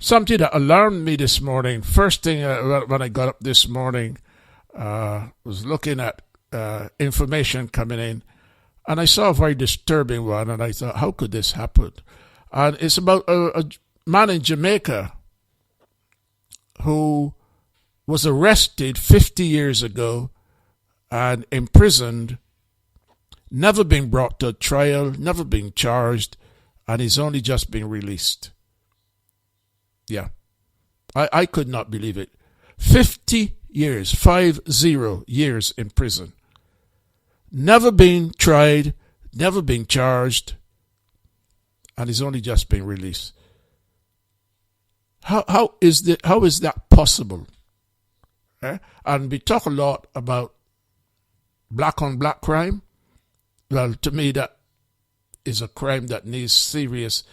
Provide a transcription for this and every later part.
something that alarmed me this morning. First thing when I got up this morning, was looking at information coming in, and I saw a very disturbing one, and I thought, how could this happen? And it's about a man in Jamaica who was arrested 50 years ago and imprisoned, never been brought to trial, never been charged, and he's only just been released. Yeah, I could not believe it. 50 years, 50 years in prison. Never been tried, never been charged, and he's only just been released. How is that possible? And we talk a lot about black on black crime. Well, to me, that is a crime that needs serious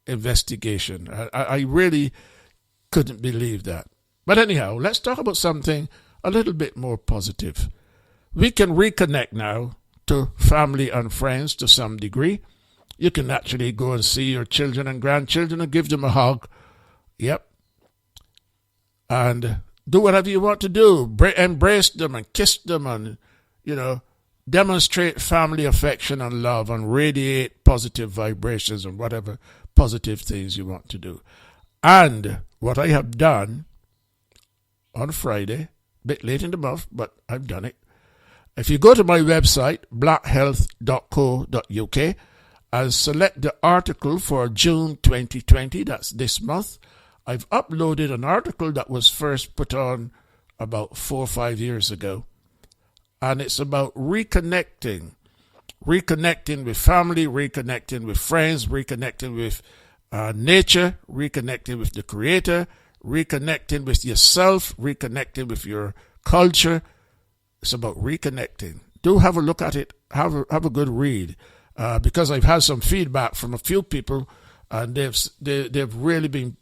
investigation. I really couldn't believe that. But anyhow, let's talk about something a little bit more positive. We can reconnect now to family and friends to some degree. You can actually go and see your children and grandchildren and give them a hug. Yep. And do whatever you want to do. Embrace them and kiss them and, demonstrate family affection and love and radiate positive vibrations and whatever positive things you want to do. And what I have done on Friday, a bit late in the month, but I've done it. If you go to my website, blackhealth.co.uk, and select the article for June 2020, that's this month, I've uploaded an article that was first put on about 4 or 5 years ago. And it's about reconnecting with family, reconnecting with friends, reconnecting with nature, reconnecting with the Creator, reconnecting with yourself, reconnecting with your culture. It's about reconnecting. Do have a look at it. Have a good read, because I've had some feedback from a few people, and they've really been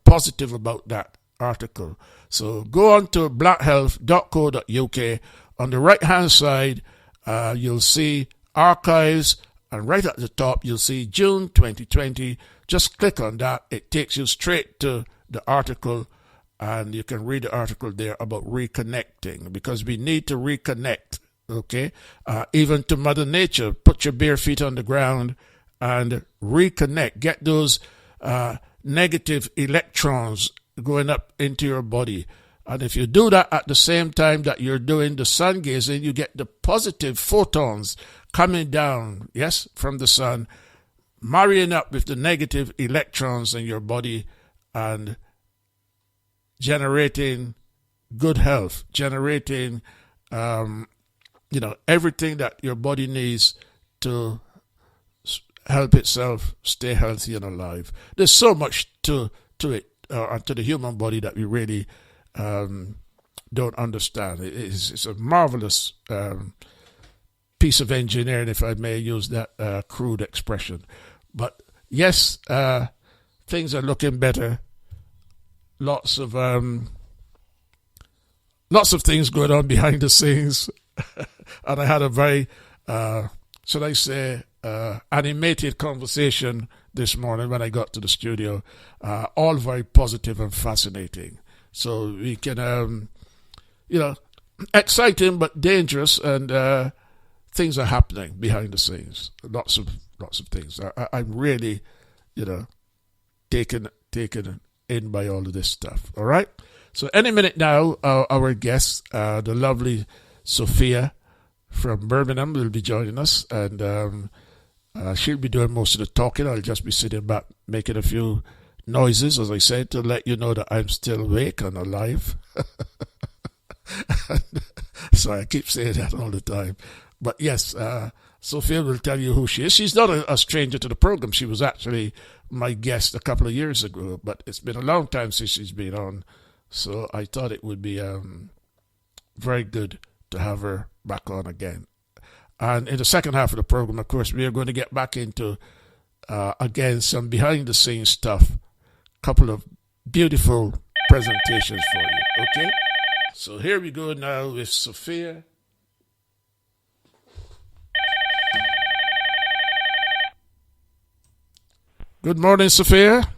positive about that article. So go on to blackhealth.co.uk. On the right hand side, you'll see archives, and right at the top you'll see June 2020. Just click on that. It takes you straight to the article, and you can read the article there about reconnecting, because we need to reconnect, okay? Even to Mother Nature. Put your bare feet on the ground and reconnect. Get those negative electrons going up into your body. And if you do that at the same time that you're doing the sun gazing, you get the positive photons coming down, yes, from the sun, marrying up with the negative electrons in your body and generating good health, generating, everything that your body needs to help itself stay healthy and alive. There's so much to it, to the human body, that we really don't understand. It's a marvelous piece of engineering, if I may use that crude expression. But yes, things are looking better. Lots of things going on behind the scenes, and I had a very, should I say, animated conversation this morning when I got to the studio. All very positive and fascinating. So we can, exciting but dangerous, and things are happening behind the scenes. Lots of things. I'm really, taken in by all of this stuff. All right. So any minute now, our guest, the lovely Sophia from Birmingham, will be joining us, and she'll be doing most of the talking. I'll just be sitting back, making a few noises, as I said, to let you know that I'm still awake and alive. So I keep saying that all the time. But yes, Sophia will tell you who she is. She's not a stranger to the program. She was actually my guest a couple of years ago, but it's been a long time since she's been on. So I thought it would be very good to have her back on again. And in the second half of the program, of course, we are going to get back into, again, some behind-the-scenes stuff. Couple of beautiful presentations for you, okay? So here we go now with Sophia. Good morning, Sophia.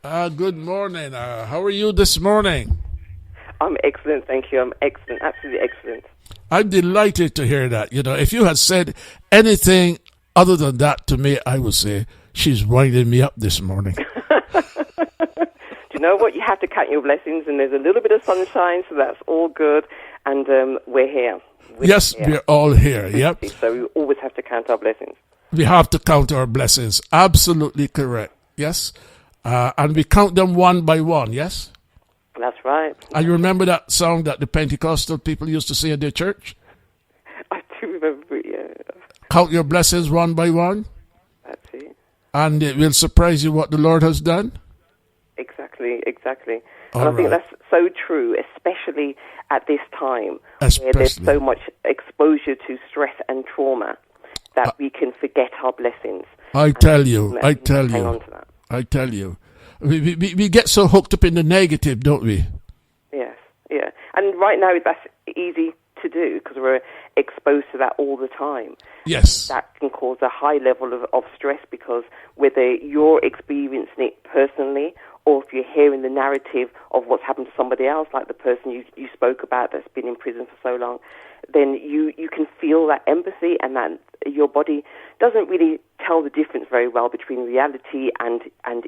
Good morning. How are you this morning? I'm excellent, thank you. I'm excellent, absolutely excellent. I'm delighted to hear that. You know, if you had said anything other than that to me, I would say she's winding me up this morning. Do you know what? You have to count your blessings, and there's a little bit of sunshine, so that's all good. And we're here. We're all here. Yep. So we always have to count our blessings. We have to count our blessings. Absolutely correct. Yes. And we count them one by one. Yes. That's right. And you remember that song that the Pentecostal people used to sing in their church? I do remember it, yeah. Count your blessings one by one. That's it. And it will surprise you what the Lord has done. Exactly. All and I right. think that's so true, especially at this time where there's so much exposure to stress and trauma that we can forget our blessings. I tell you. Hang on to that. I tell you. We get so hooked up in the negative, don't we? Yes, yeah. And right now that's easy to do because we're exposed to that all the time. Yes. That can cause a high level of stress because whether you're experiencing it personally or if you're hearing the narrative of what's happened to somebody else, like the person you spoke about that's been in prison for so long, then you can feel that empathy and that your body doesn't really tell the difference very well between reality and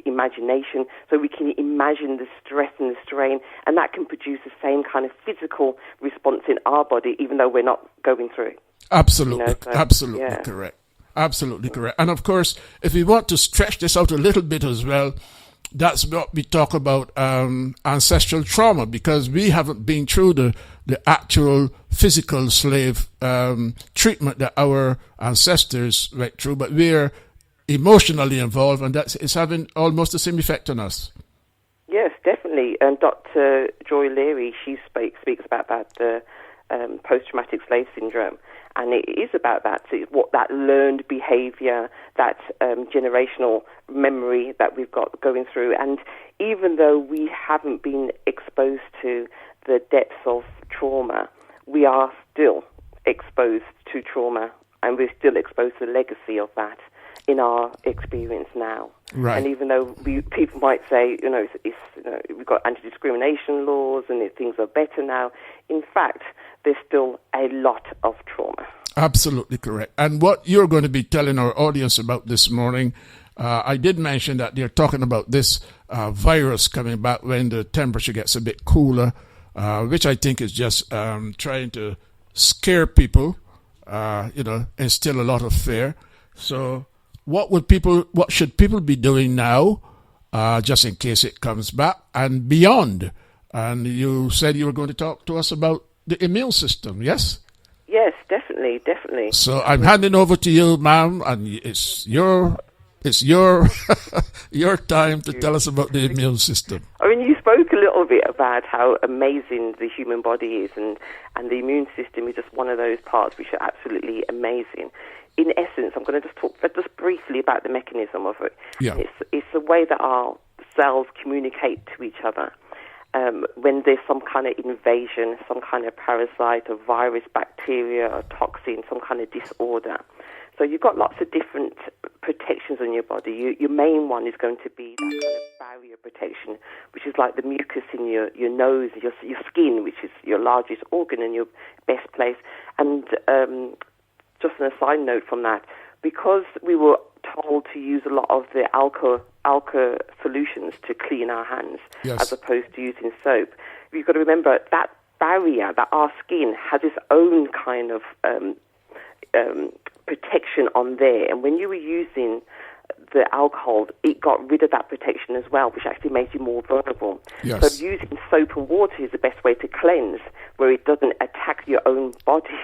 imagination. So we can imagine the stress and the strain, and that can produce the same kind of physical response in our body, even though we're not going through it. Absolutely, correct. Absolutely correct. And of course, if we want to stretch this out a little bit as well, that's what we talk about ancestral trauma, because we haven't been through the actual physical slave treatment that our ancestors went through, but we're emotionally involved, and it's having almost the same effect on us. Yes, definitely. And Dr. Joy Leary, she speaks about that post-traumatic slave syndrome. And it is about that, what that learned behavior, that generational memory that we've got going through. And even though we haven't been exposed to the depths of trauma, we are still exposed to trauma, and we're still exposed to the legacy of that in our experience now. Right. And even though people might say, we've got anti-discrimination laws and things are better now, in fact, there's still a lot of trauma. Absolutely correct. And what you're going to be telling our audience about this morning, I did mention that they're talking about this virus coming back when the temperature gets a bit cooler, which I think is just trying to scare people, instill a lot of fear. So what should people be doing now, just in case it comes back and beyond? And you said you were going to talk to us about the immune system, yes? Yes, definitely. So I'm handing over to you, ma'am, and it's your your time to tell us about the immune system. I mean, you spoke a little bit about how amazing the human body is, and the immune system is just one of those parts which are absolutely amazing. In essence, I'm going to just talk just briefly about the mechanism of it. Yeah. It's the way that our cells communicate to each other. When there's some kind of invasion, some kind of parasite, a virus, bacteria, a toxin, some kind of disorder. So you've got lots of different protections on your body. Your main one is going to be that kind of barrier protection, which is like the mucus in your nose, your skin, which is your largest organ and your best place. And just an aside note from that, because we were told to use a lot of the alka solutions to clean our hands, yes, as opposed to using soap, you've got to remember that barrier, that our skin has its own kind of protection on there. And when you were using the alcohol, it got rid of that protection as well, which actually made you more vulnerable. Yes. So using soap and water is the best way to cleanse, where it doesn't attack your own body's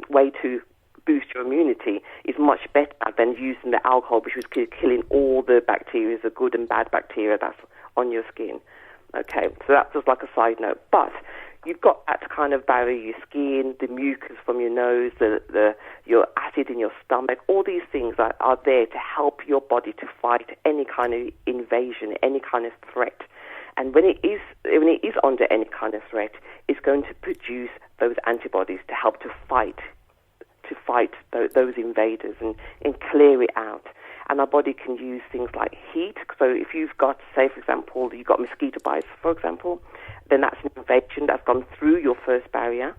way to boost your immunity, is much better than using the alcohol, which was killing all the bacteria, the good and bad bacteria that's on your skin. Okay, so that's just like a side note. But you've got that kind of barrier, your skin, the mucus from your nose, your acid in your stomach, all these things are there to help your body to fight any kind of invasion, any kind of threat. And when it is under any kind of threat, it's going to produce those antibodies to help to fight those invaders and clear it out. and our body can use things like heat. So if you've got, say, for example, you've got mosquito bites, for example, then that's an infection that's gone through your first barrier,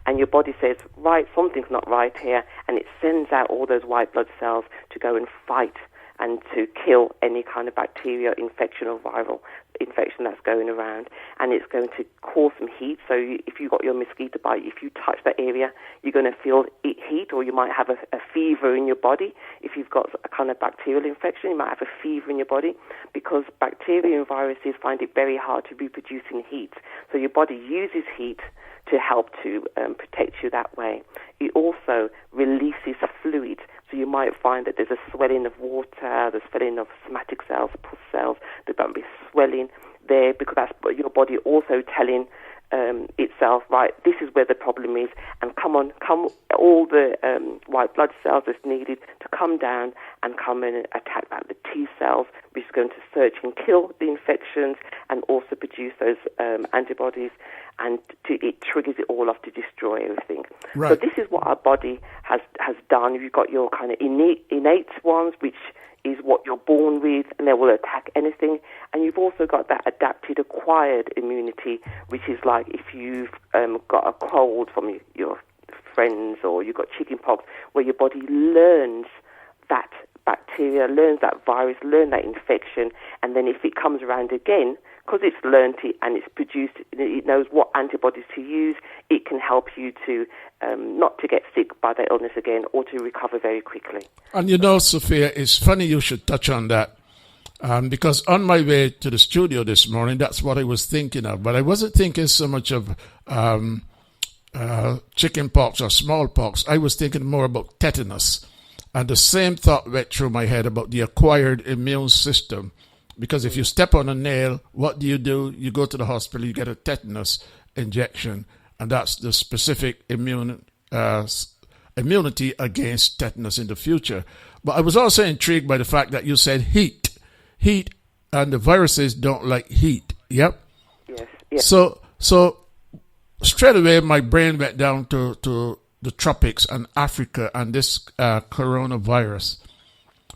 and your body says, right, something's not right here, and it sends out all those white blood cells to go and fight and to kill any kind of bacteria, infection, or viral infection that's going around. And it's going to cause some heat. So if you've got your mosquito bite, if you touch that area, you're going to feel heat, or you might have a fever in your body. If you've got a kind of bacterial infection, you might have a fever in your body, because bacteria and viruses find it very hard to reproduce in heat. So your body uses heat to help to protect you that way. It also releases fluid. So you might find that there's a swelling of water, there's swelling of somatic cells, pus cells. There's going to be swelling there, because that's your body also telling itself, right, this is where the problem is, and come all the white blood cells that's needed to come down and come and attack that. The T cells, which is going to search and kill the infections and also produce those antibodies, and it triggers it all off to destroy everything. Right. So this is what our body has done. You've got your kind of innate ones, which is what you're born with, and they will attack anything. And you've also got that adapted, acquired immunity, which is like if you've got a cold from your friends, or you've got chickenpox, where your body learns that bacteria, learns that virus, learns that infection, and then if it comes around again, because it's learned it and it's produced, it knows what antibodies to use, it can help you to not to get sick by that illness again, or to recover very quickly. And you know, Sophia, it's funny you should touch on that, because on my way to the studio this morning, that's what I was thinking of. But I wasn't thinking so much of chickenpox or smallpox. I was thinking more about tetanus. And the same thought went through my head about the acquired immune system. Because if you step on a nail, what do? You go to the hospital, you get a tetanus injection, and that's the specific immunity against tetanus in the future. But I was also intrigued by the fact that you said heat, and the viruses don't like heat. Yep. Yes. So straight away, my brain went down to the tropics and Africa and this coronavirus.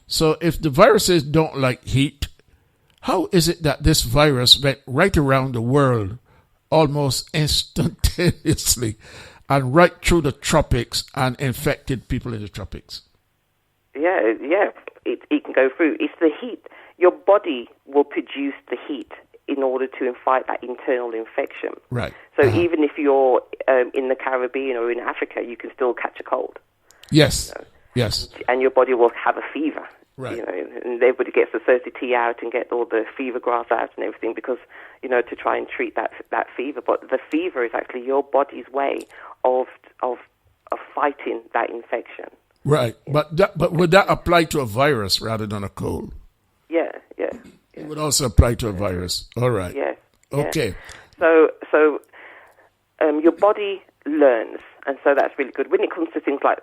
So if the viruses don't like heat, how is it that this virus went right around the world almost instantaneously and right through the tropics and infected people in the tropics? Yeah, it can go through. It's the heat. Your body will produce the heat in order to fight that internal infection. Right. So even if you're in the Caribbean or in Africa, you can still catch a cold. Yes. You know? Yes. And your body will have a fever. Right. You know, and everybody gets the 30T out and get all the fever graphs out and everything, because, you know, to try and treat that fever. But the fever is actually your body's way of fighting that infection. Right. But would that apply to a virus rather than a cold? Yeah. It would also apply to a virus. All right. Yeah. Okay. So your body learns, and so that's really good. When it comes to things like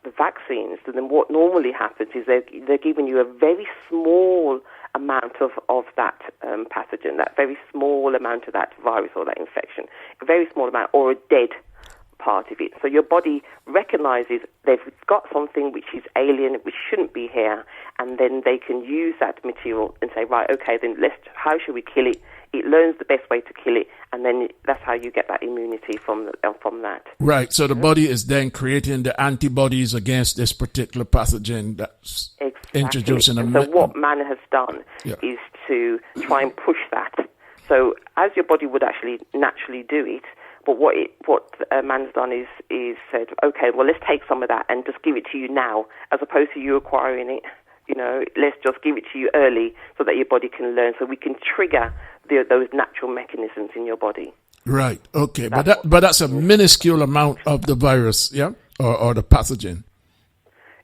the vaccines, then what normally happens is they're giving you a very small amount of that pathogen, that very small amount of that virus or that infection, a very small amount, or a dead part of it. So your body recognizes they've got something which is alien, which shouldn't be here, and then they can use that material and say, right, okay, then how should we kill it? It learns the best way to kill it, and then that's how you get that immunity from that. Right. So the body is then creating the antibodies against this particular pathogen that's introducing them. So what man has done is to try and push that. So as your body would actually naturally do it, but what man's done is said, okay, well, let's take some of that and just give it to you now, as opposed to you acquiring it. You know, let's just give it to you early so that your body can learn, so we can trigger those natural mechanisms in your body. Right. Okay. But that's a minuscule amount of the virus, yeah, or the pathogen.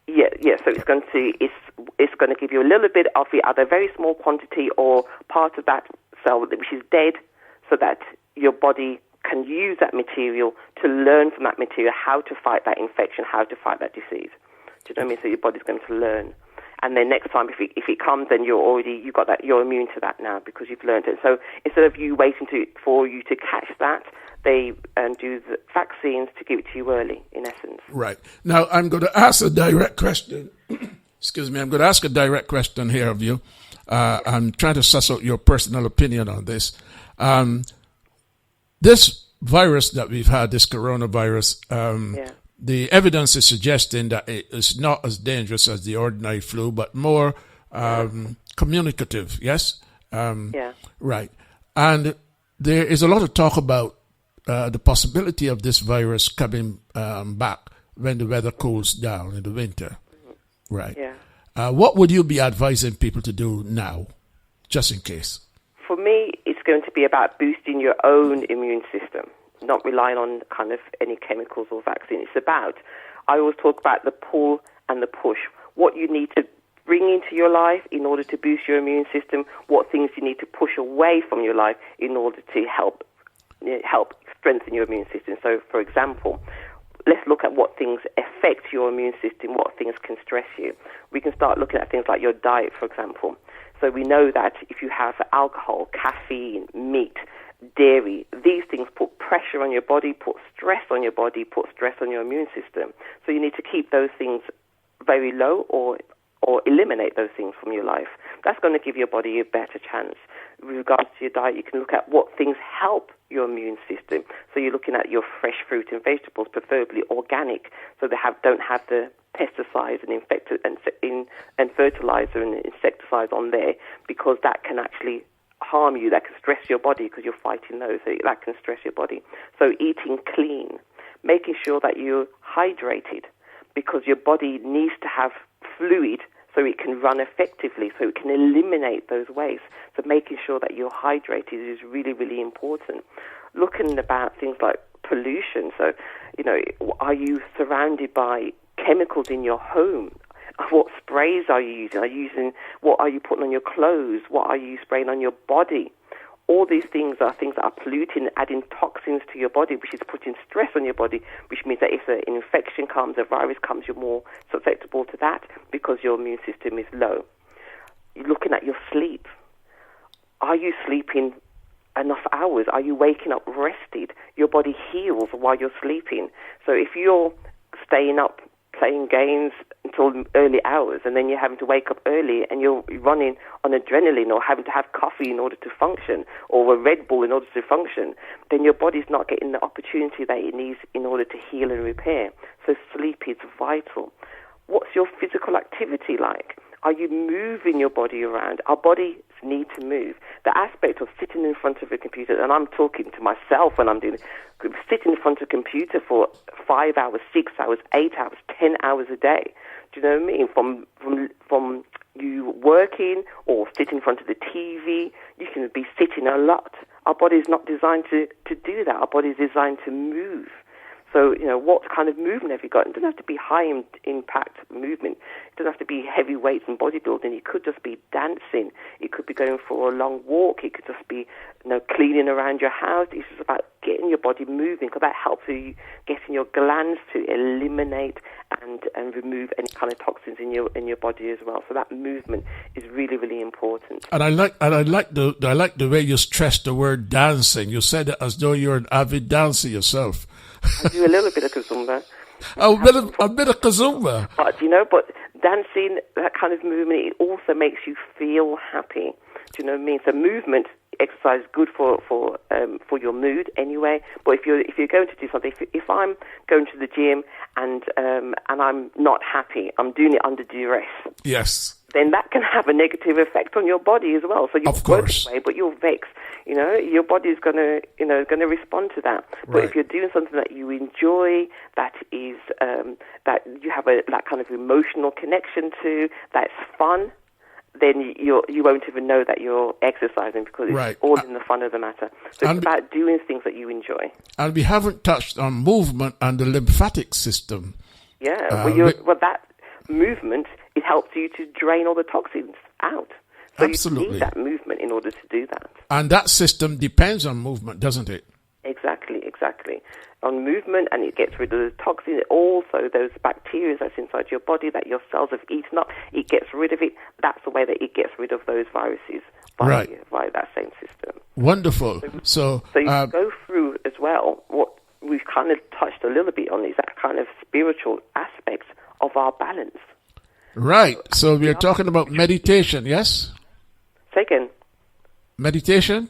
Yeah. So it's going to give you a little bit of it, either a very small quantity or part of that cell which is dead, so that your body can use that material to learn from that material how to fight that infection, how to fight that disease. Do you know what I mean? So your body's going to learn. And then next time, if it comes, then you've got that, you're immune to that now because you've learned it. So instead of you waiting for you to catch that, they do the vaccines to give it to you early, in essence. Right. Now, I'm going to ask a direct question. Excuse me, I'm going to ask a direct question here of you. I'm trying to suss out your personal opinion on this. This virus that we've had, this coronavirus, the evidence is suggesting that it is not as dangerous as the ordinary flu, but more communicative, yes? Right. And there is a lot of talk about the possibility of this virus coming back when the weather cools down in the winter. Right. Yeah. What would you be advising people to do now, just in case? For me, it's going to be about boosting your own immune system, not relying on kind of any chemicals or vaccine. It's about, I always talk about the pull and the push, what you need to bring into your life in order to boost your immune system, what things you need to push away from your life in order to help strengthen your immune system. So, for example, let's look at what things affect your immune system, what things can stress you. We can start looking at things like your diet, for example. So we know that if you have alcohol, caffeine, meat, dairy, these things put pressure on your body, put stress on your body, put stress on your immune system. So you need to keep those things very low or eliminate those things from your life. That's going to give your body a better chance. With regards to your diet, you can look at what things help your immune system. So you're looking at your fresh fruit and vegetables, preferably organic, so they don't have the pesticides and fertilizer and insecticides on there, because that can actually harm you. That can stress your body because you're fighting those. So that can stress your body. So eating clean, making sure that you're hydrated, because your body needs to have fluid so it can run effectively, so it can eliminate those wastes. So making sure that you're hydrated is really, really important. Looking about things like pollution. So, are you surrounded by chemicals in your home? What sprays are you using? What are you putting on your clothes? What are you spraying on your body? All these things are things that are polluting, adding toxins to your body, which is putting stress on your body, which means that if an infection comes, a virus comes, you're more susceptible to that because your immune system is low. You're looking at your sleep. Are you sleeping enough hours? Are you waking up rested? Your body heals while you're sleeping. So if you're staying up playing games until early hours, and then you're having to wake up early and you're running on adrenaline or having to have coffee in order to function, or a Red Bull in order to function, then your body's not getting the opportunity that it needs in order to heal and repair. So sleep is vital. What's your physical activity like? Are you moving your body around? Our bodies need to move. The aspect of sitting in front of a computer, and I'm talking to myself when I'm doing it, sitting in front of a computer for 5 hours, 6 hours, 8 hours, 10 hours a day. Do you know what I mean? From you working or sitting in front of the TV, you can be sitting a lot. Our body is not designed to do that. Our body is designed to move. So, what kind of movement have you got? It doesn't have to be high-impact movement. It doesn't have to be heavy weights and bodybuilding. It could just be dancing. It could be going for a long walk. It could just be, cleaning around your house. It's just about getting your body moving, because that helps you getting your glands to eliminate and remove any kind of toxins in your body as well. So that movement is really, really important. And I like the way you stressed the word dancing. You said it as though you're an avid dancer yourself. I do a little bit of kazumba. A bit of kazumba. But dancing, that kind of movement, it also makes you feel happy. Do you know what I mean? So movement, exercise is good for your mood anyway. But if you're going to do something, if I'm going to the gym and I'm not happy, I'm doing it under duress. Yes. Then that can have a negative effect on your body as well. So you're working away, but you're vexed. Your body is going to respond to that. But right. If you're doing something that you enjoy, that is that you have that kind of emotional connection to, that's fun, then you won't even know that you're exercising, because it's all in the fun of the matter. So it's about doing things that you enjoy. And we haven't touched on movement and the lymphatic system. Yeah, that movement, it helps you to drain all the toxins out. So absolutely. You need that movement in order to do that. And that system depends on movement, doesn't it? Exactly. On movement, and it gets rid of the toxins. Also, those bacteria that's inside your body that your cells have eaten up, it gets rid of it. That's the way that it gets rid of those viruses by that same system. Wonderful. So you go through as well, what we've kind of touched a little bit on is that kind of spiritual aspects of our balance. Right. So we are talking about meditation, yes? Second. Meditation?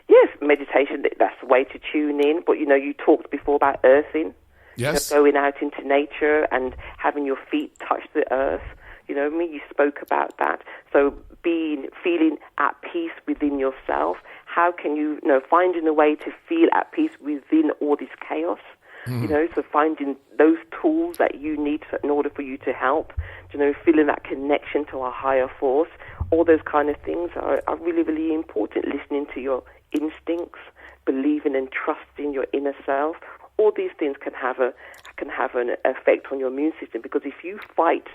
Yes, meditation, that's the way to tune in. But, you talked before about earthing. Yes. Going out into nature and having your feet touch the earth. You know what I mean? You spoke about that. So feeling at peace within yourself. How can you, finding a way to feel at peace within all this chaos? So finding those tools that you need in order for you to help, feeling that connection to a higher force, all those kind of things are really, really important. Listening to your instincts, believing and trusting your inner self, all these things can have an effect on your immune system, because if you fight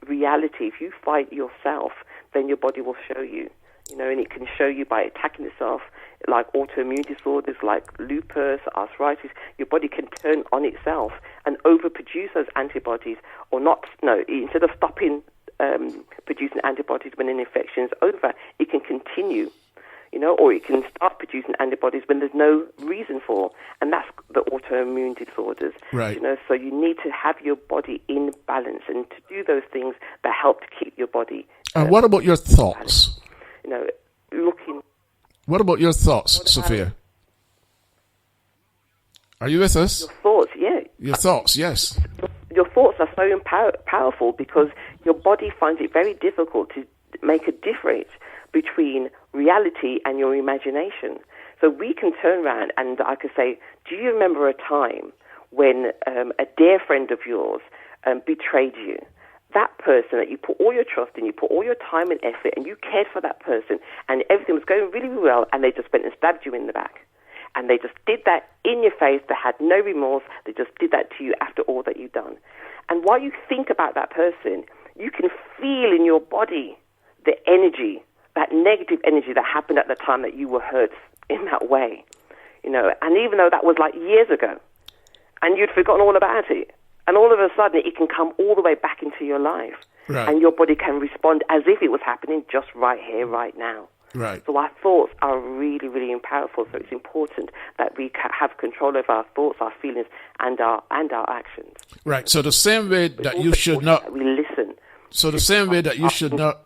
reality, if you fight yourself, then your body will show you. And it can show you by attacking itself, like autoimmune disorders, like lupus, arthritis. Your body can turn on itself and overproduce those antibodies, or not. No, instead of stopping producing antibodies when an infection is over, it can continue. Or it can start producing antibodies when there's no reason for, and that's the autoimmune disorders. Right. So you need to have your body in balance, and to do those things that help to keep your body. And what about your thoughts? Looking. What about your thoughts, Sophia? Are you with us? Your thoughts, yeah. Your thoughts, yes. Your thoughts are so powerful, because your body finds it very difficult to make a difference between reality and your imagination. So we can turn around and I could say, do you remember a time when a dear friend of yours betrayed you? That person that you put all your trust in, you put all your time and effort, and you cared for that person, and everything was going really, really well, and they just went and stabbed you in the back. And they just did that in your face. They had no remorse. They just did that to you after all that you've done. And while you think about that person, you can feel in your body the energy, that negative energy that happened at the time that you were hurt in that way. And even though that was like years ago, and you'd forgotten all about it, and all of a sudden it can come all the way back into your life. Right. And your body can respond as if it was happening just right here, right now. Right. So our thoughts are really, really powerful. So it's important that we have control over our thoughts, our feelings, and our actions. Right. So the same way that you should not, we listen. So the same way that you should not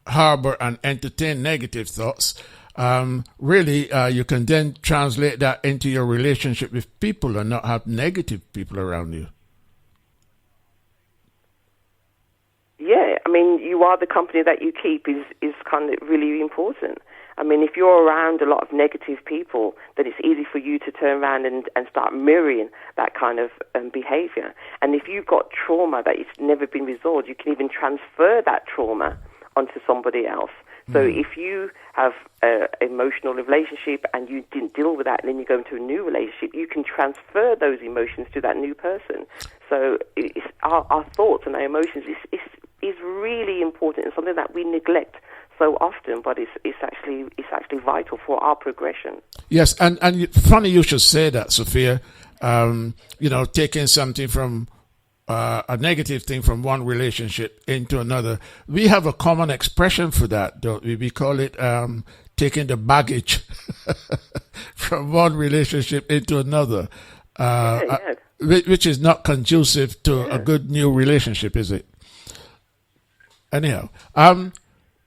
harbor and entertain negative thoughts, really, you can then translate that into your relationship with people and not have negative people around you. Yeah, I mean, you are the company that you keep is kind of really important. I mean, if you're around a lot of negative people, then it's easy for you to turn around and start mirroring that kind of behavior. And if you've got trauma that it's never been resolved, you can even transfer that trauma onto somebody else. So if you have an emotional relationship and you didn't deal with that, and then you go into a new relationship, you can transfer those emotions to that new person. So it's our thoughts and our emotions is really important and something that we neglect so often, but it's actually vital for our progression. Yes, and funny you should say that, Sophia. Taking something from a negative thing from one relationship into another. We have a common expression for that, don't we? We call it taking the baggage from one relationship into another, which is not conducive to a good new relationship, is it? Anyhow,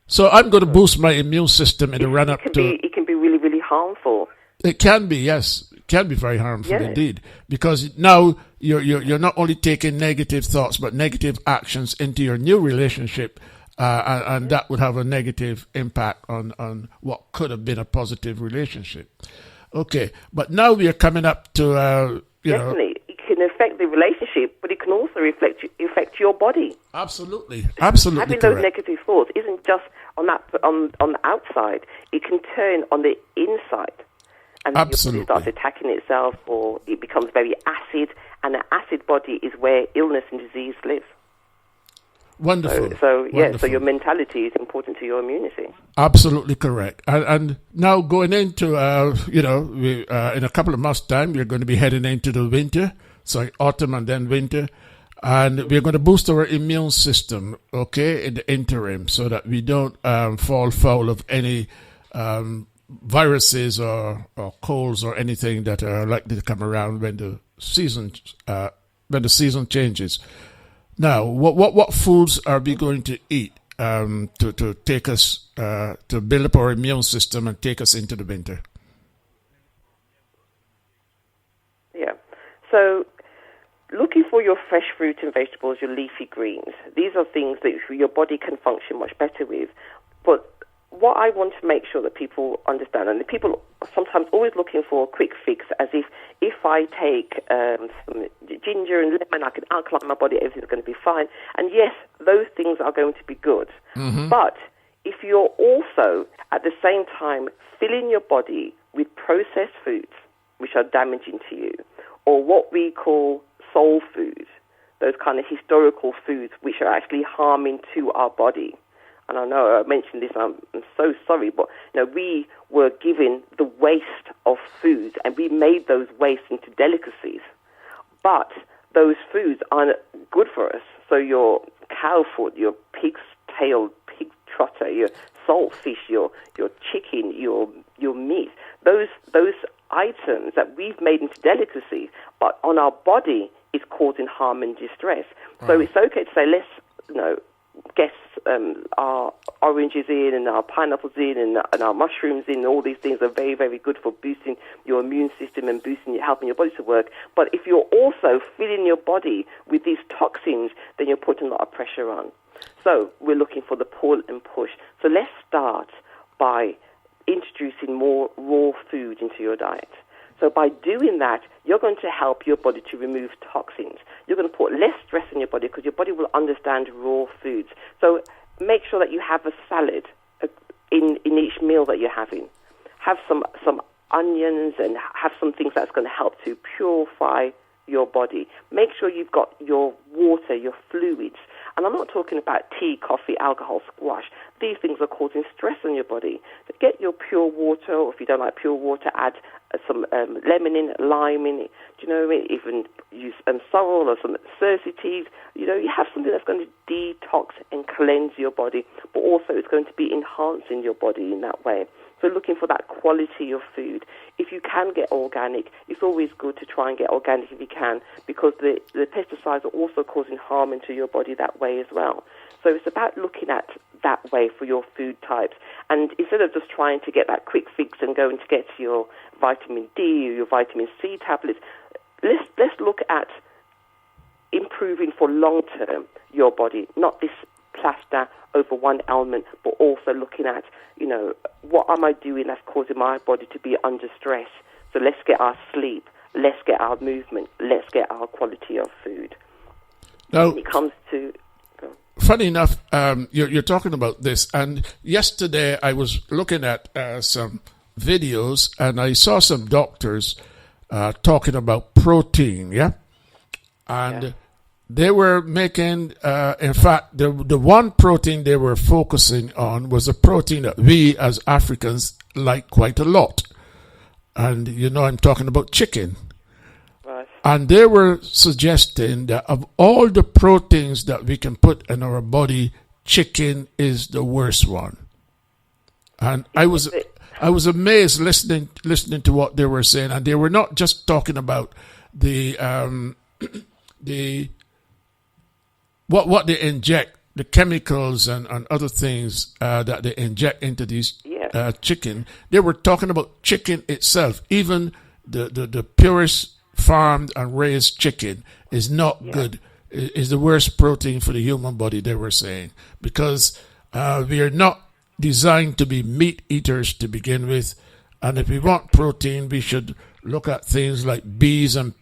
so I'm going to boost my immune system in the run-up to... It can be really, really harmful. It can be, yes. It can be very harmful indeed. Because now you're not only taking negative thoughts, but negative actions into your new relationship, and that would have a negative impact on what could have been a positive relationship. Okay, but now we are coming up to... Definitely. It can affect the relationship, but it can also affect your body. Absolutely Having correct. those negative thoughts isn't just on the outside. It can turn on the inside. And then it starts attacking itself, or it becomes very acid, and an acid body is where illness and disease live. Wonderful. So your mentality is important to your immunity. Absolutely correct. And now going into, in a couple of months' time, we're going to be heading into the winter, so autumn and then winter. And we're going to boost our immune system, okay, in the interim, so that we don't fall foul of any viruses or colds or anything that are likely to come around when the season changes. Now, what foods are we going to eat to take us to build up our immune system and take us into the winter? Yeah. So, looking for your fresh fruit and vegetables, your leafy greens. These are things that your body can function much better with. But what I want to make sure that people understand, and the people are sometimes always looking for a quick fix, as if I take some ginger and lemon, I can alkaline my body, everything's going to be fine. And yes, those things are going to be good. Mm-hmm. But if you're also, at the same time, filling your body with processed foods, which are damaging to you, or what we call soul food, those kind of historical foods which are actually harming to our body. And I know I mentioned this, and I'm so sorry, but we were given the waste of foods, and we made those wastes into delicacies. But those foods aren't good for us. So your cow foot, your pig's tail, pig trotter, your saltfish, your chicken, your meat, those items that we've made into delicacies, but on our body is causing harm and distress. So it's okay to say, let's get our oranges in and our pineapples in and our mushrooms in. All these things are very, very good for boosting your immune system and helping your body to work. But if you're also filling your body with these toxins, then you're putting a lot of pressure on. So we're looking for the pull and push. So let's start by introducing more raw food into your diet. So by doing that, you're going to help your body to remove toxins. You're going to put less stress on your body because your body will understand raw foods. So make sure that you have a salad in each meal that you're having. Have some onions and have some things that's going to help to purify your body. Make sure you've got your water, your fluids. And I'm not talking about tea, coffee, alcohol, squash. These things are causing stress on your body. So get your pure water, or if you don't like pure water, add some lemon in, lime in it. Do you know what I mean? Even use sorrel or some cercities. You have something that's going to detox and cleanse your body, but also it's going to be enhancing your body in that way. So looking for that quality of food. If you can get organic, it's always good to try and get organic if you can, because the pesticides are also causing harm into your body that way as well. So it's about looking at that way for your food types. And instead of just trying to get that quick fix and going to get your vitamin D or your vitamin C tablets, let's look at improving for long-term your body, not this plaster over one element, but also looking at, what am I doing that's causing my body to be under stress? So let's get our sleep, let's get our movement, let's get our quality of food. Now, when it comes to... Funny enough, you're talking about this, and yesterday I was looking at some videos, and I saw some doctors talking about protein, and they were making, in fact, the one protein they were focusing on was a protein that we as Africans like quite a lot, and I'm talking about chicken. And they were suggesting that of all the proteins that we can put in our body, chicken is the worst one. And I was amazed listening to what they were saying, and they were not just talking about what they inject, the chemicals and other things that they inject into these chicken. They were talking about chicken itself. Even the purest farmed and raised chicken is not good, is the worst protein for the human body, they were saying, because we are not designed to be meat eaters to begin with, and if we want protein, we should look at things like beans and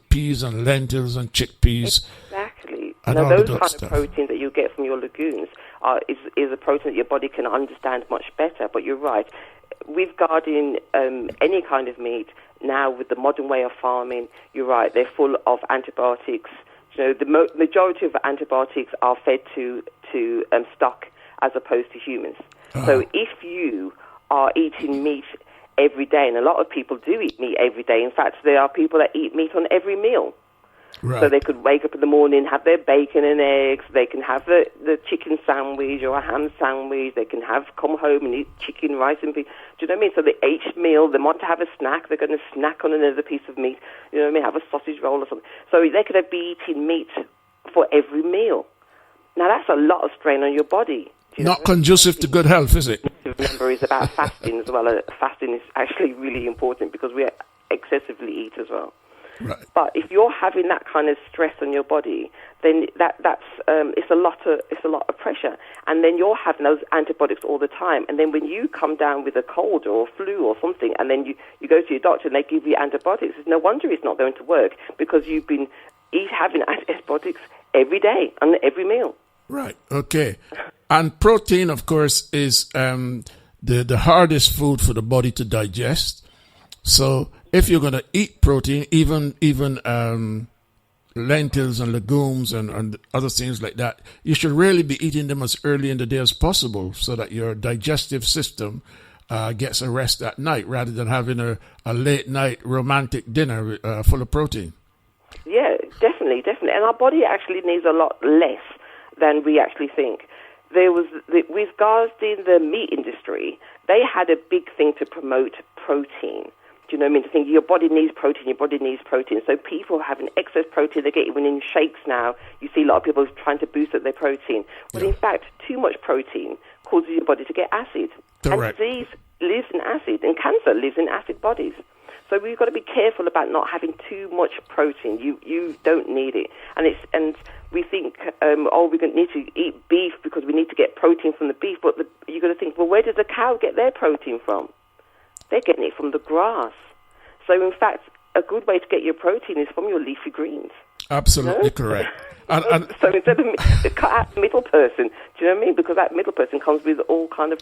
peas and lentils and chickpeas. Exactly. And now, all those the kind stuff. of protein that you get from your legumes is a protein that your body can understand much better, but you're right. With guarding any kind of meat, now with the modern way of farming, you're right, they're full of antibiotics. The majority of antibiotics are fed to stock as opposed to humans. So if you are eating meat every day, and a lot of people do eat meat every day. In fact, there are people that eat meat on every meal. Right. So they could wake up in the morning, have their bacon and eggs. They can have the chicken sandwich or a ham sandwich. They can come home and eat chicken, rice, and beef. Do you know what I mean? So each meal, they want to have a snack. They're going to snack on another piece of meat. You know what I mean? Have a sausage roll or something. So they could be eating meat for every meal. Now, that's a lot of strain on your body. Not conducive to good health, is it? Remember, is about fasting as well. Fasting is actually really important because we excessively eat as well. Right. But if you're having that kind of stress on your body, then that's it's a lot of pressure, and then you're having those antibiotics all the time. And then when you come down with a cold or flu or something, and then you go to your doctor and they give you antibiotics, it's no wonder it's not going to work because you've been having antibiotics every day and every meal. Right. Okay. And protein, of course, is the hardest food for the body to digest. So if you're going to eat protein, even lentils and legumes and other things like that, you should really be eating them as early in the day as possible so that your digestive system gets a rest at night rather than having a late night romantic dinner full of protein. Yeah, definitely. And our body actually needs a lot less than we actually think. With regards to the meat industry, they had a big thing to promote protein. Do you know what I mean? To think your body needs protein. So people are having excess protein. They get even in shakes now. You see a lot of people trying to boost up their protein. But in fact, too much protein causes your body to get acid. Correct. And disease lives in acid, and cancer lives in acid bodies. So we've got to be careful about not having too much protein. You don't need it. And we think, we're going to need to eat beef because we need to get protein from the beef. But you've got to think, well, where does the cow get their protein from? They're getting it from the grass. So, in fact, a good way to get your protein is from your leafy greens. Absolutely correct. And so instead of cut out the middle person, do you know what I mean? Because that middle person comes with all kind of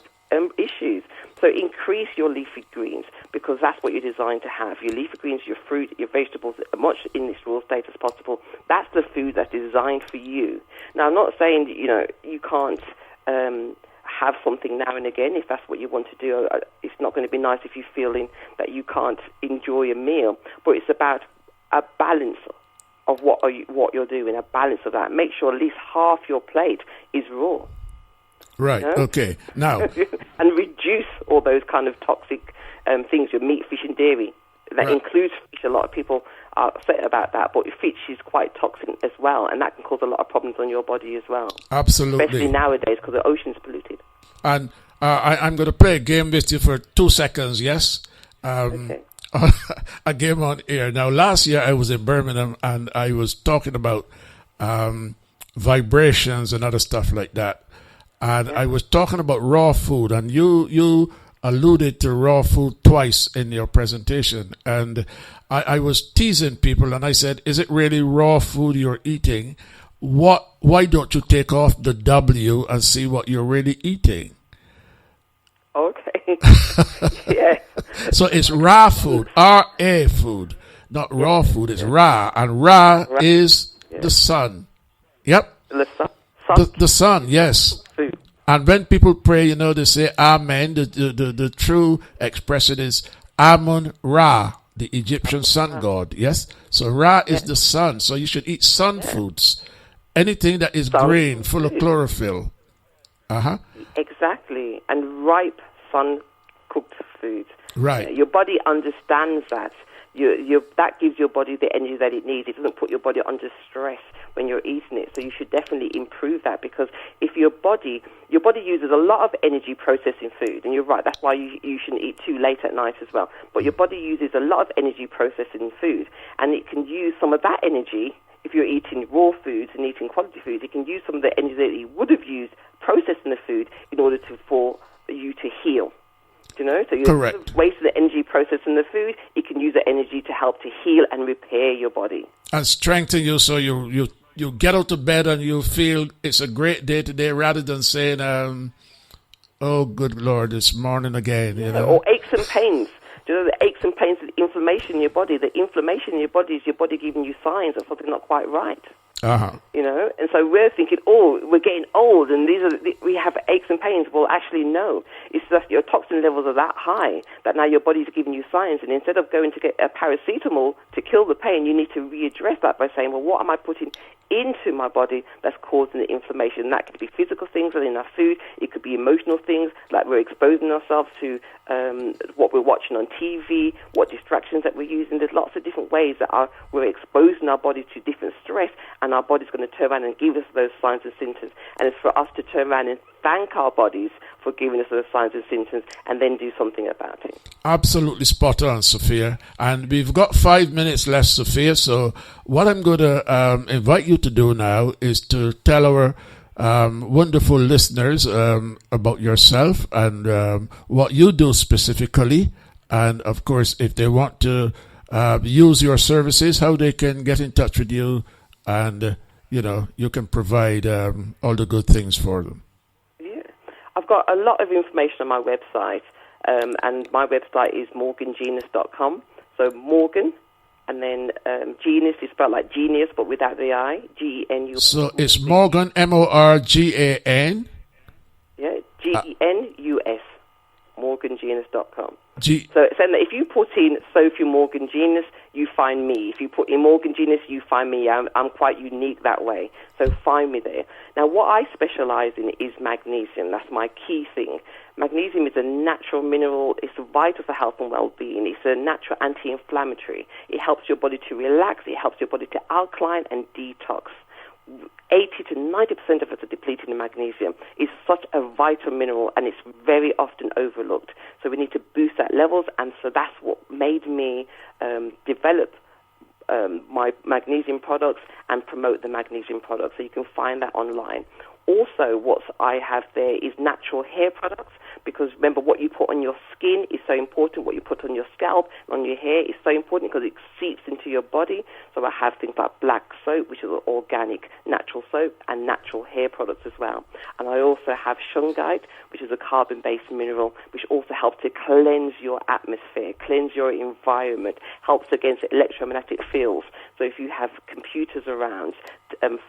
issues. So increase your leafy greens because that's what you're designed to have. Your leafy greens, your fruit, your vegetables, as much in this raw state as possible. That's the food that's designed for you. Now, I'm not saying that, you can't have something now and again if that's what you want to do. It's not going to be nice if you're feeling that you can't enjoy a meal, but it's about a balance of what you're doing, a balance of that. Make sure at least half your plate is raw. Right, okay. Now... and reduce all those kind of toxic things, your meat, fish and dairy. That includes fish. A lot of people are upset about that, but fish is quite toxic as well, and that can cause a lot of problems on your body as well. Absolutely. Especially nowadays because the ocean's polluted. And I'm going to play a game with you for 2 seconds, yes? Okay. A game on air. Now, last year I was in Birmingham and I was talking about vibrations and other stuff like that. And I was talking about raw food, and you alluded to raw food twice in your presentation. And I was teasing people, and I said, is it really raw food you're eating? Why don't you take off the W and see what you're really eating? Okay. Yeah. So it's raw food, R-A food, not raw food. It's raw, and raw is the sun. Yep. The sun. The sun, yes. Food. And when people pray, they say Amen. The true expression is Amun Ra, the Egyptian sun god. Yes. So Ra is the sun. So you should eat sun foods. Anything that is green, full of chlorophyll. Exactly. And ripe sun-cooked foods. Right. Your body understands that. That gives your body the energy that it needs. It doesn't put your body under stress when you're eating it. So you should definitely improve that, because if your body uses a lot of energy processing food, and you're right, that's why you shouldn't eat too late at night as well. But your body uses a lot of energy processing food, and it can use some of that energy. If you're eating raw foods and eating quality foods, it can use some of the energy that it would have used processing the food in order for you to heal. So you're wasting the energy processing the food. You can use the energy to help to heal and repair your body and strengthen you, so you get out of bed and you feel it's a great day today, rather than saying, "Oh, good Lord, it's morning again." Or aches and pains. The aches and pains, the inflammation in your body. The inflammation in your body is your body giving you signs of something not quite right. And so we're thinking, we're getting old, and we have aches and pains. Well, actually, no. It's just your toxin levels are that high that now your body's giving you signs, and instead of going to get a paracetamol to kill the pain, you need to readdress that by saying, well, what am I putting into my body that's causing the inflammation? That could be physical things in our food. It could be emotional things, like we're exposing ourselves to what we're watching on TV, what distractions that we're using. There's lots of different ways that we're exposing our body to different stress, and and our body's going to turn around and give us those signs and symptoms. And it's for us to turn around and thank our bodies for giving us those signs and symptoms and then do something about it. Absolutely spot on, Sophia. And we've got 5 minutes left, Sophia. So what I'm going to invite you to do now is to tell our wonderful listeners about yourself and what you do specifically. And, of course, if they want to use your services, how they can get in touch with you and, you can provide all the good things for them. I've got a lot of information on my website, and my website is MorganGenus.com. So Morgan, and then Genius is spelled like genius, but without the I, G-E-N-U-S. So it's Morgan, M-O-R-G-A-N? Yeah, G-E-N-U-S, MorganGenus.com. So if you put in Sophia Morgan Genius, you find me. If you put in Morgan Genius, you find me. I'm quite unique that way. So find me there. Now, what I specialize in is magnesium. That's my key thing. Magnesium is a natural mineral. It's vital for health and well-being. It's a natural anti-inflammatory. It helps your body to relax. It helps your body to alkaline and detox. 80 to 90% of us are depleted in magnesium. It's such a vital mineral, and it's very often overlooked. So we need to boost that levels, and so that's what made me develop my magnesium products and promote the magnesium products. So you can find that online. Also, what I have there is natural hair products, because remember, what you put on your skin is so important. What you put on your scalp, on your hair, is so important because it seeps into your body. So I have things like black soap, which is an organic natural soap, and natural hair products as well. And I also have shungite, which is a carbon-based mineral, which also helps to cleanse your atmosphere, cleanse your environment, helps against electromagnetic fields. So if you have computers around,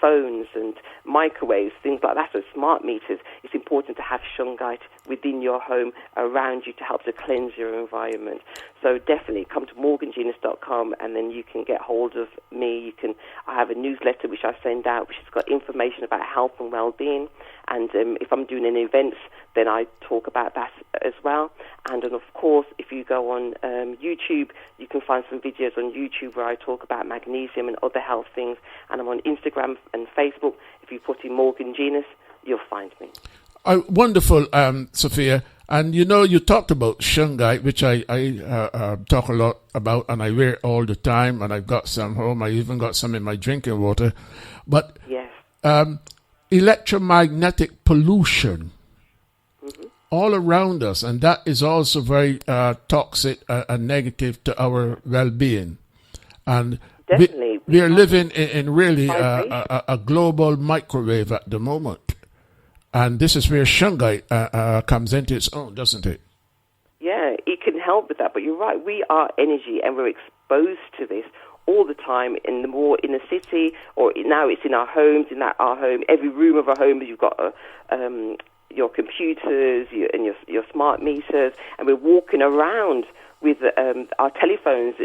phones and microwaves, things like that, so smart meters, it's important to have shungite within your home around you to help to cleanse your environment. So definitely come to morgangenius.com, and then you can get hold of me. I have a newsletter which I send out, which has got information about health and well-being. And if I'm doing any events, then I talk about that as well. And then, of course, if you go on YouTube, you can find some videos on YouTube where I talk about magnesium and other health things. And I'm on Instagram and Facebook. If you put in Morgan Genus, you'll find me. Wonderful, Sophia. And you talked about shungite, which I talk a lot about, and I wear it all the time, and I've got some home. I even got some in my drinking water. But yes. Electromagnetic pollution all around us, and that is also very toxic and negative to our well-being. And definitely, we are living in really a global microwave at the moment. And this is where shungite comes into its own, doesn't it? Yeah, it can help with that. But you're right, we are energy, and we're exposed to this all the time, in the city, or now it's in our homes. Our home, every room of our home, you've got your computers and your smart meters, and we're walking around with our telephones.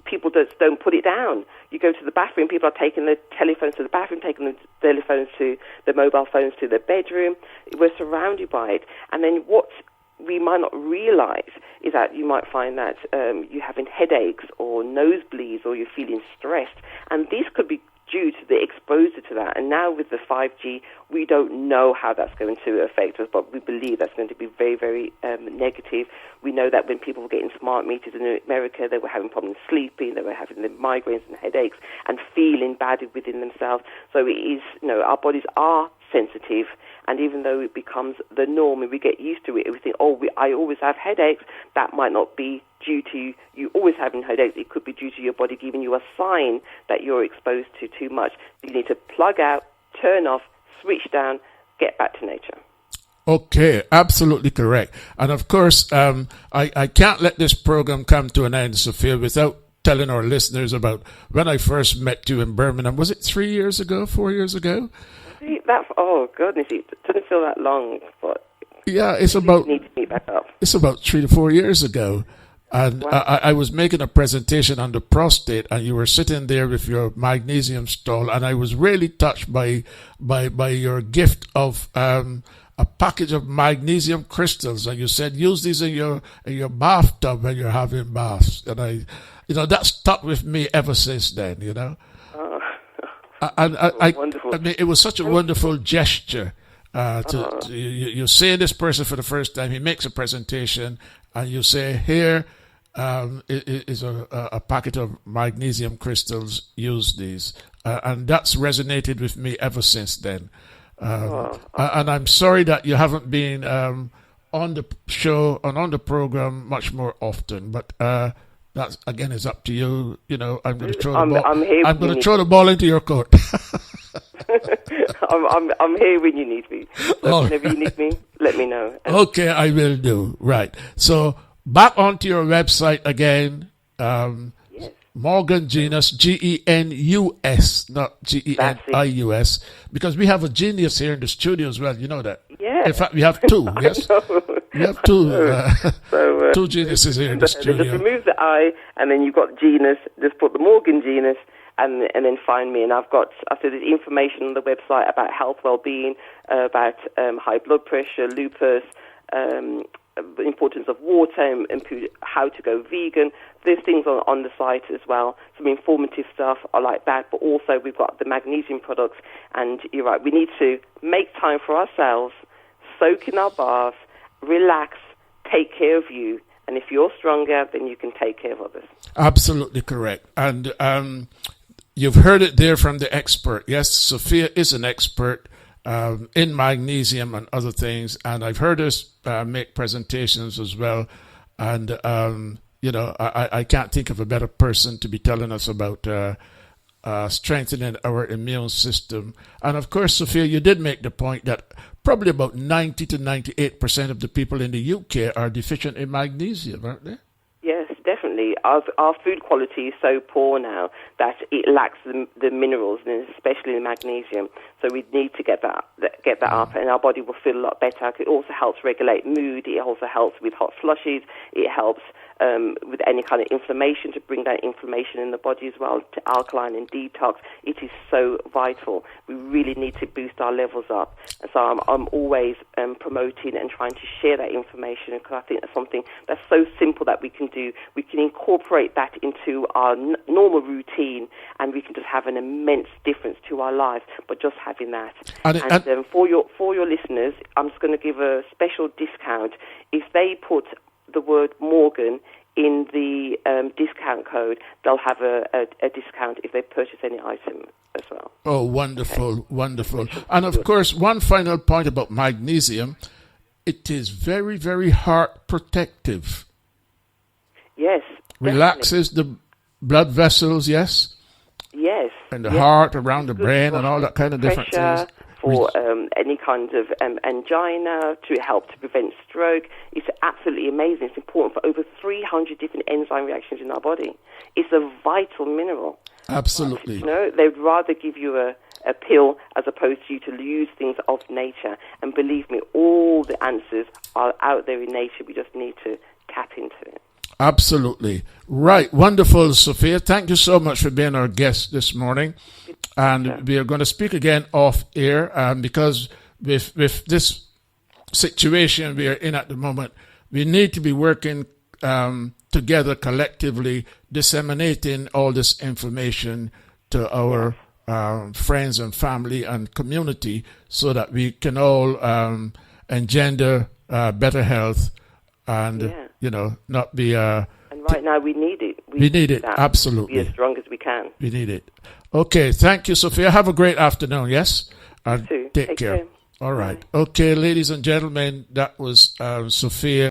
People don't put it down. You go to the bathroom, people are taking the telephones to the bathroom, taking the telephones to the mobile phones to the bedroom. We're surrounded by it. And then what we might not realize is that you might find that you're having headaches or nosebleeds, or you're feeling stressed. And this could be due to the exposure to that. And now with the 5G, we don't know how that's going to affect us, but we believe that's going to be very, very negative. We know that when people were getting smart meters in America, they were having problems sleeping, they were having the migraines and headaches and feeling bad within themselves. So it is, our bodies are sensitive, and even though it becomes the norm and we get used to it, we think, I always have headaches. That might not be due to you always having headaches. It could be due to your body giving you a sign that you're exposed to too much. You need to plug out, turn off, switch down, get back to nature. Okay, absolutely correct. And of course, I can't let this program come to an end, Sophia, without telling our listeners about when I first met you in Birmingham. Was it 3 years ago, 4 years ago? Oh, goodness, it doesn't feel that long, but yeah, it's about need to meet back up. It's about 3 to 4 years ago. And wow. I was making a presentation on the prostate, and you were sitting there with your magnesium stall, and I was really touched by your gift of a package of magnesium crystals, and you said use these in your bathtub when you're having baths, and that stuck with me ever since then. Oh, Wonderful. I mean, it was such a wonderful gesture. You say this person for the first time, he makes a presentation, and you say, here is a packet of magnesium crystals, use these. And that's resonated with me ever since then. And I'm sorry that you haven't been on the show and on the program much more often, but that again is up to you. You know, I'm going to throw the ball. I'm going to throw the ball into your court. I'm here when you need me. So whenever you need me, let me know. Okay, I will do. Right. So back onto your website again. Yes. MorganGenus, GENUS, not GENIUS, because we have a genius here in the studio as well. You know that. Yeah. In fact, we have two. Yes. We have two geniuses here in the studio. Just remove the I, and then you've got genus. Just put the MorganGenus, and then find me. And I said there's information on the website about health, well-being, about high blood pressure, lupus, the importance of water, and how to go vegan. There's things on the site as well, some informative stuff I like that, but also we've got the magnesium products, and you're right, we need to make time for ourselves, soak in our baths, relax, take care of you, and if you're stronger, then you can take care of others. Absolutely correct. And you've heard it there from the expert. Yes, Sophia is an expert in magnesium and other things, and I've heard her make presentations as well. And you know, I can't think of a better person to be telling us about strengthening our immune system. And of course, Sophia, you did make the point that probably about 90 to 98% of the people in the UK are deficient in magnesium, aren't they? Yes, definitely. Our food quality is so poor now that it lacks the minerals, and especially the magnesium. So we need to get that up, and our body will feel a lot better. It also helps regulate mood. It also helps with hot flushes. It helps with any kind of inflammation, to bring down inflammation in the body as well, to alkaline and detox. It is so vital. We really need to boost our levels up. And so I'm always promoting and trying to share that information, because I think that's something that's so simple that we can do. We can incorporate that into our normal routine, and we can just have an immense difference to our lives, but just having that. And for your listeners, I'm just going to give a special discount if they put the word Morgan in the discount code. They'll have a discount if they purchase any item as well. Oh, wonderful, wonderful. And of course, one final point about magnesium, it is very, very heart protective. Yes. Relaxes the blood vessels, yes? Yes. And the heart, around the brain, and all that kind of different things. For any kind of angina, to help to prevent stroke. It's absolutely amazing. It's important for over 300 different enzyme reactions in our body. It's a vital mineral. Absolutely. You know, they'd rather give you a pill as opposed to you to use things of nature. And believe me, all the answers are out there in nature. We just need to tap into it. Absolutely. Right. Wonderful, Sophia. Thank you so much for being our guest this morning. And we are going to speak again off air, because with this situation we are in at the moment, we need to be working together collectively, disseminating all this information to our friends and family and community, so that we can all engender better health and, you know, not be... and right now we need it. We need it, absolutely. Be as strong as we can. We need it. Okay, thank you, Sophia. Have a great afternoon, yes? You too. Take care. All right. Okay, ladies and gentlemen, that was Sophia.